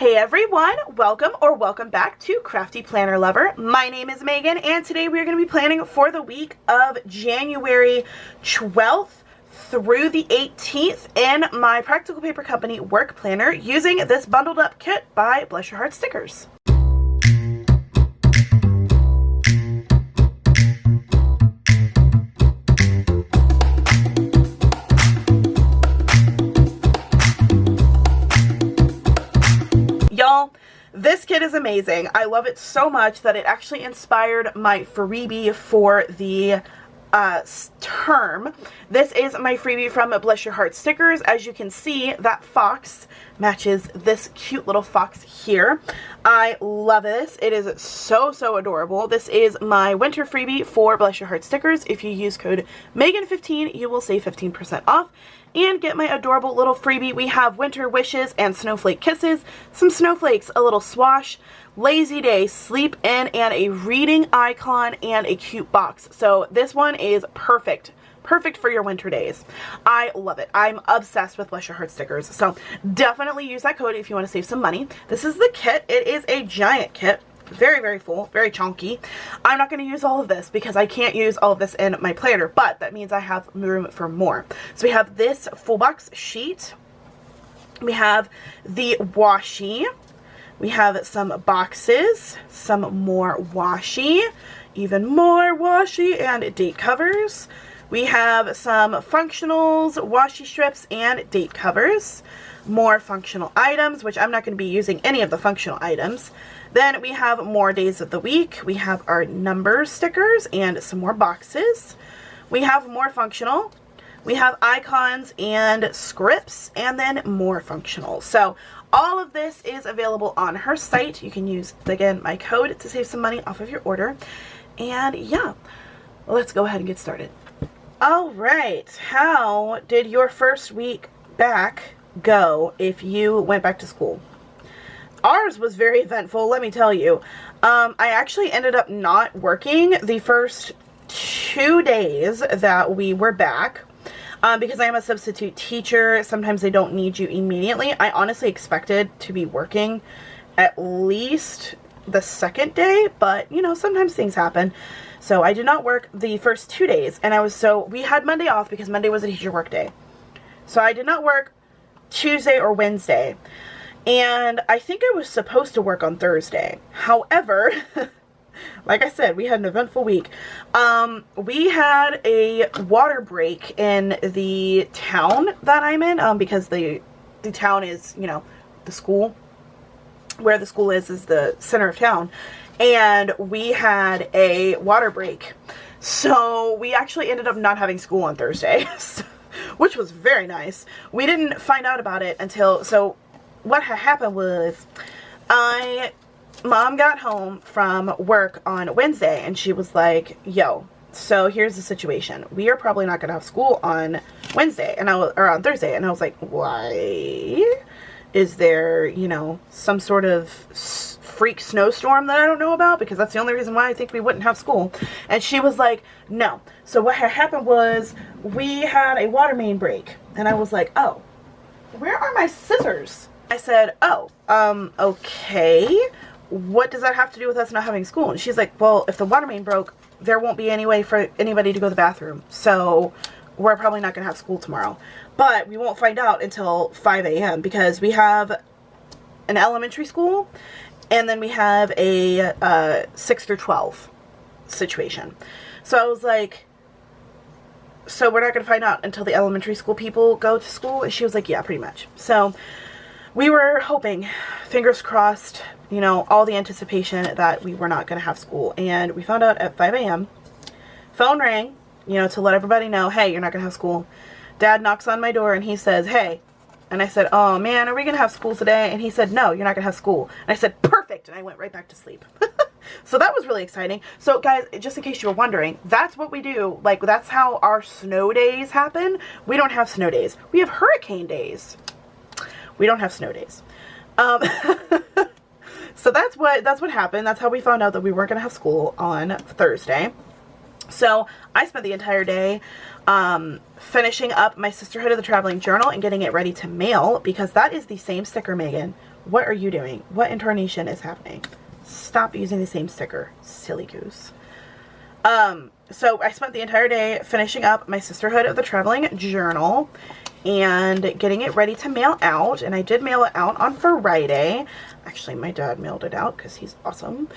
Hey everyone, welcome back to Crafty Planner Lover. My name is Megan and today we're going to be planning for the week of January 12th through the 18th in my Practical Paper Company work planner using this bundled up kit by BlessUrHeartStickers. Y'all, this kit is amazing. I love it so much that it actually inspired my freebie for the term. This is my freebie from BlessUrHeartStickers. As you can see, that fox matches this cute little fox here. I love this. It is so adorable. This is my winter freebie for BlessUrHeartStickers. If you use code Megan15, you will save 15% off and get my adorable little freebie. We have winter wishes and snowflake kisses, some snowflakes, a little swash, lazy day, sleep in, and a reading icon and a cute box. So this one is perfect for your winter days. I love it. I'm obsessed with BlessUrHeartStickers. So definitely use that code if you want to save some money. This is the kit. It is a giant kit. Very full, very chunky. I'm not going to use all of this because I can't use all of this in my planner, but that means I have room for more. So we have this full box sheet. We have the washi. We have some boxes, some more washi, even more washi and date covers. We have some functionals, washi strips, and date covers. More functional items, which I'm not going to be using any of the functional items. Then we have more days of the week. We have our number stickers and some more boxes. We have more functional. We have icons and scripts, and then more functional. So all of this is available on her site. You can use, again, my code to save some money off of your order. And yeah, let's go ahead and get started. All right, how did your first week back go if you went back to school? Ours was very eventful, let me tell you. I actually ended up not working the first 2 days that we were back because I am a substitute teacher. Sometimes they don't need you immediately. I honestly expected to be working at least the second day, but you know, sometimes things happen. So I did not work the first 2 days, and we had Monday off because Monday was a teacher work day. So I did not work Tuesday or Wednesday. And I think I was supposed to work on Thursday. However, like I said, we had an eventful week. We had a water break in the town that I'm in, because the town is, you know, the school. Where the school is the center of town. And we had a water break. So we actually ended up not having school on Thursday, which was very nice. We didn't find out about it until, so what had happened was Mom got home from work on Wednesday and she was like, yo, so here's the situation. We are probably not going to have school on Wednesday or on Thursday. And I was like, why? Is there, you know, some sort of freak snowstorm that I don't know about? Because that's the only reason why I think we wouldn't have school. And she was like, no. So what had happened was we had a water main break. And I was like, oh, where are my scissors? I said, oh, okay. What does that have to do with us not having school? And she's like, well, if the water main broke, there won't be any way for anybody to go to the bathroom. So we're probably not going to have school tomorrow. But we won't find out until 5 a.m. because we have an elementary school and then we have a 6 through 12 situation. So I was like, so we're not going to find out until the elementary school people go to school? And she was like, yeah, pretty much. So we were hoping, fingers crossed, you know, all the anticipation that we were not going to have school. And we found out at 5 a.m. Phone rang, you know, to let everybody know, hey, you're not going to have school. Dad knocks on my door and he says, hey. And I said, oh man, are we going to have school today? And he said, no, you're not going to have school. And I said, perfect. And I went right back to sleep. So that was really exciting. So guys, just in case you were wondering, that's what we do. Like, that's how our snow days happen. We don't have snow days. We have hurricane days. We don't have snow days. So that's what happened. That's how we found out that we weren't going to have school on Thursday. So I spent the entire day finishing up my Sisterhood of the Traveling Journal and getting it ready to mail, because that is the same sticker, Megan, What are you doing? What incarnation is happening? Stop using the same sticker. Silly goose. So I spent the entire day finishing up my Sisterhood of the Traveling Journal and getting it ready to mail out. And I did mail it out on Friday. Actually, my dad mailed it out because he's awesome.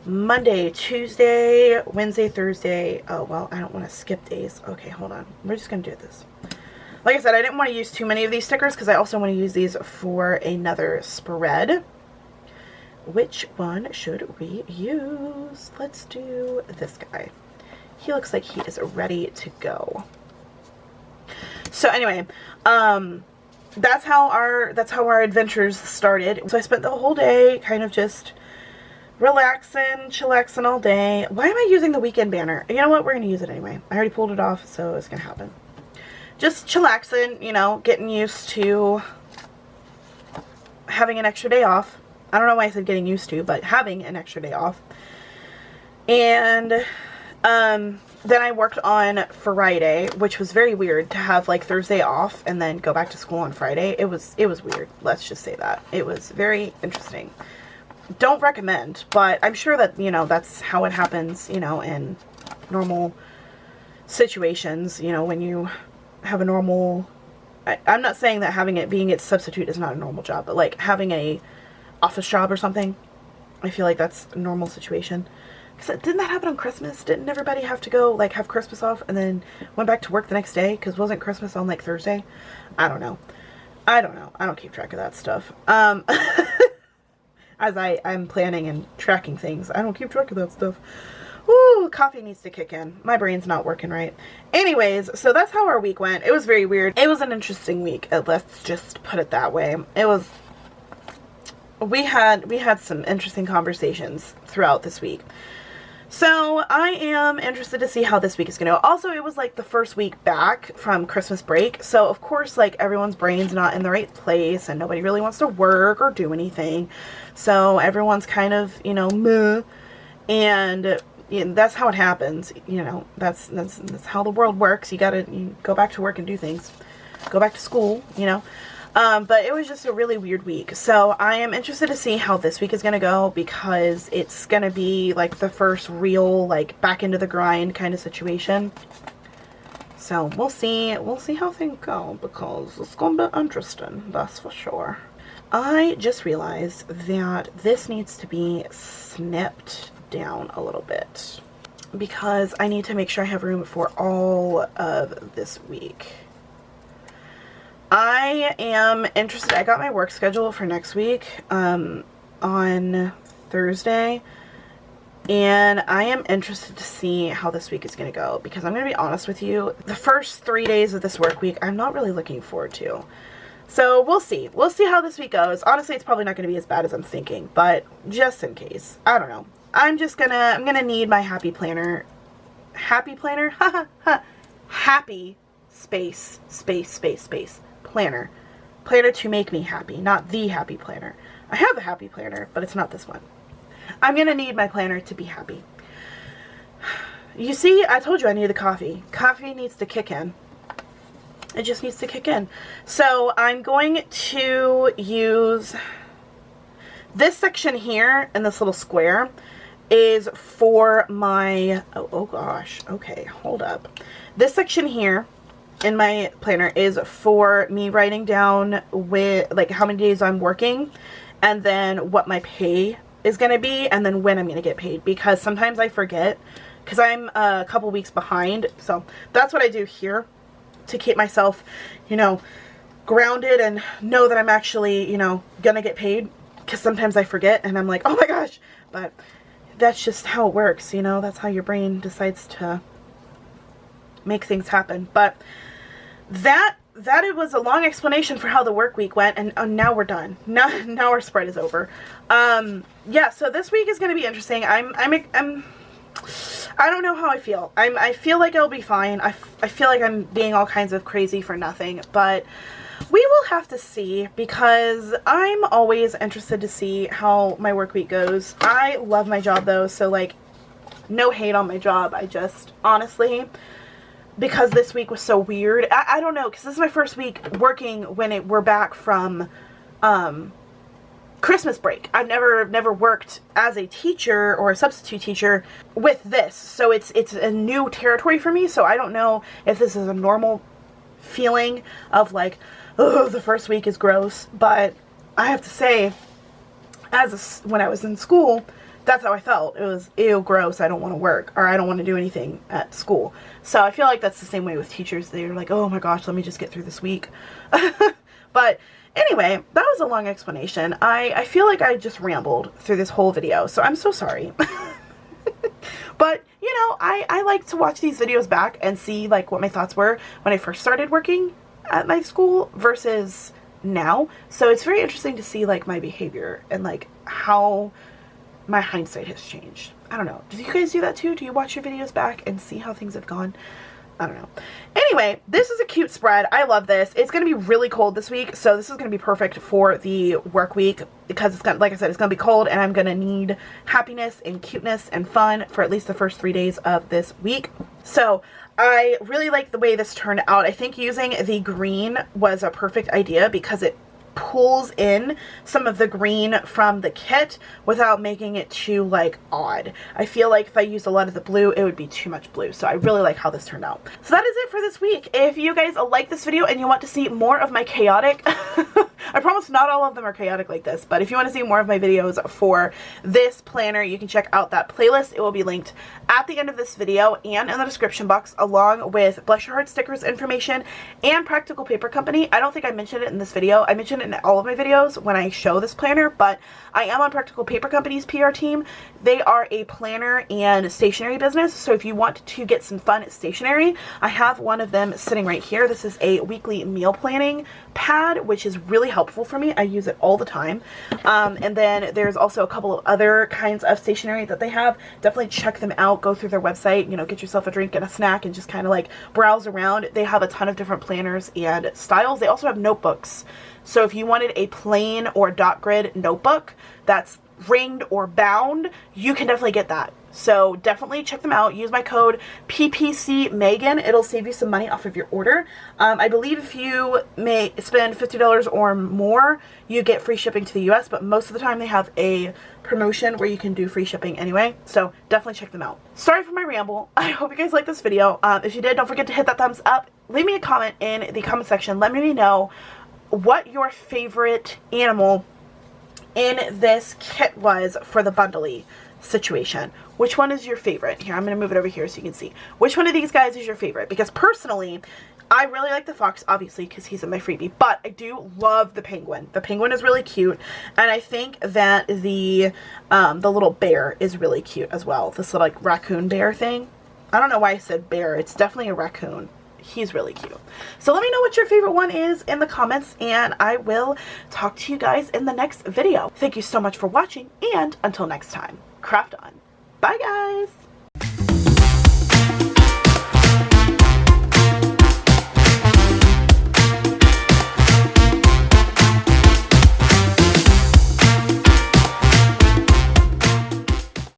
Monday, Tuesday, Wednesday, Thursday. Oh, well, I don't want to skip days. Okay, hold on. We're just going to do this. Like I said, I didn't want to use too many of these stickers because I also want to use these for another spread. Which one should we use? Let's do this guy. He looks like he is ready to go. So anyway, that's how our adventures started. So I spent the whole day kind of just relaxing, chillaxing all day. Why am I using the weekend banner? You know what? We're going to use it anyway. I already pulled it off, so it's going to happen. Just chillaxing, you know, getting used to having an extra day off. I don't know why I said getting used to, but having an extra day off. And then I worked on Friday, which was very weird to have like Thursday off and then go back to school on Friday. It was weird. Let's just say that. It was very interesting. Don't recommend, but I'm sure that, you know, that's how it happens, you know, in normal situations, you know, when you have a normal, I'm not saying that being its substitute is not a normal job, but like having a office job or something, I feel like that's a normal situation. Because didn't that happen on Christmas? Didn't everybody have to go like have Christmas off and then went back to work the next day? Because wasn't Christmas on like Thursday? I don't know. I don't keep track of that stuff. As I'm planning and tracking things, I don't keep track of that stuff. Ooh, coffee needs to kick in. My brain's not working right. Anyways, so that's how our week went. It was very weird. It was an interesting week. Let's just put it that way. It was. We had some interesting conversations throughout this week. So I am interested to see how this week is going to go. Also, it was like the first week back from Christmas break. So of course, like everyone's brain's not in the right place and nobody really wants to work or do anything. So everyone's kind of, you know, meh. And that's how it happens. You know, that's how the world works. You go back to work and do things. Go back to school, you know. But it was just a really weird week. So I am interested to see how this week is going to go because it's going to be like the first real, like back into the grind kind of situation. So we'll see how things go because it's going to be interesting. That's for sure. I just realized that this needs to be snipped down a little bit because I need to make sure I have room for all of this week. I am interested. I got my work schedule for next week on Thursday, and I am interested to see how this week is going to go because I'm going to be honest with you, the first 3 days of this work week I'm not really looking forward to. So we'll see. We'll see how this week goes. Honestly, it's probably not going to be as bad as I'm thinking, but just in case. I don't know. I'm going to need my happy planner. Happy planner? Happy space planner to make me happy, not the happy planner. I have a happy planner, but it's not this one. I'm gonna need my planner to be happy. You see, I told you I need the coffee. Coffee needs to kick in. It just needs to kick in. So I'm going to use this section here in this little square is for my, oh gosh, okay, hold up. This section here in my planner is for me writing down with like how many days I'm working and then what my pay is going to be and then when I'm going to get paid because sometimes I forget because I'm a couple weeks behind. So that's what I do here to keep myself, you know, grounded and know that I'm actually, you know, going to get paid because sometimes I forget and I'm like, oh my gosh, but that's just how it works, you know, that's how your brain decides to make things happen. But that it was a long explanation for how the work week went, and now we're done. Now our spread is over. Yeah, so this week is going to be interesting. I don't know how I feel. I feel like I'll be fine. I feel like I'm being all kinds of crazy for nothing, but we will have to see because I'm always interested to see how my work week goes. I love my job though, so like no hate on my job. I just honestly, because this week was so weird. I don't know, because this is my first week working when we're back from Christmas break. I've never worked as a teacher or a substitute teacher with this, so it's a new territory for me. So I don't know if this is a normal feeling of like, oh, the first week is gross, but I have to say, when I was in school, that's how I felt. It was, ew, gross, I don't want to work, or I don't want to do anything at school. So I feel like that's the same way with teachers. They're like, oh my gosh, let me just get through this week. But anyway, that was a long explanation. I feel like I just rambled through this whole video, so I'm so sorry. But, you know, I like to watch these videos back and see, like, what my thoughts were when I first started working at my school versus now. So it's very interesting to see, like, my behavior and, like, how my hindsight has changed. I don't know. Do you guys do that too? Do you watch your videos back and see how things have gone? I don't know. Anyway, this is a cute spread. I love this. It's going to be really cold this week, so this is going to be perfect for the work week because it's going to, like I said, it's going to be cold and I'm going to need happiness and cuteness and fun for at least the first 3 days of this week. So I really like the way this turned out. I think using the green was a perfect idea because it pulls in some of the green from the kit without making it too, like, odd. I feel like if I used a lot of the blue, it would be too much blue. So I really like how this turned out. So that is it for this week. If you guys like this video and you want to see more of my chaotic, I promise not all of them are chaotic like this, but if you want to see more of my videos for this planner, you can check out that playlist. It will be linked at the end of this video and in the description box, along with Bless Your Heart stickers information and Practical Paper Company. I don't think I mentioned it in this video. I mentioned it in all of my videos when I show this planner, but I am on Practical Paper Company's PR team. They are a planner and stationery business, so if you want to get some fun stationery, I have one of them sitting right here. This is a weekly meal planning pad, which is really helpful for me. I use it all the time. And then there's also a couple of other kinds of stationery that they have. Definitely check them out. Go through their website, you know, get yourself a drink and a snack and just kind of like browse around. They have a ton of different planners and styles. They also have notebooks. So if you wanted a plain or dot grid notebook that's ringed or bound, you can definitely get that. So definitely check them out. Use my code PPCMegan. It'll save you some money off of your order. I believe if you may spend $50 or more, you get free shipping to the US, but most of the time they have a promotion where you can do free shipping anyway. So definitely check them out. Sorry for my ramble. I hope you guys liked this video. If you did, don't forget to hit that thumbs up. Leave me a comment in the comment section. Let me know what your favorite animal in this kit was for the bundly situation. Which one is your favorite? Here, I'm going to move it over here so you can see. Which one of these guys is your favorite? Because personally, I really like the fox, obviously, because he's in my freebie, but I do love the penguin. The penguin is really cute, and I think that the little bear is really cute as well. This little, like, raccoon bear thing. I don't know why I said bear. It's definitely a raccoon. He's really cute. So let me know what your favorite one is in the comments, and I will talk to you guys in the next video. Thank you so much for watching, and until next time, craft on. Bye, guys!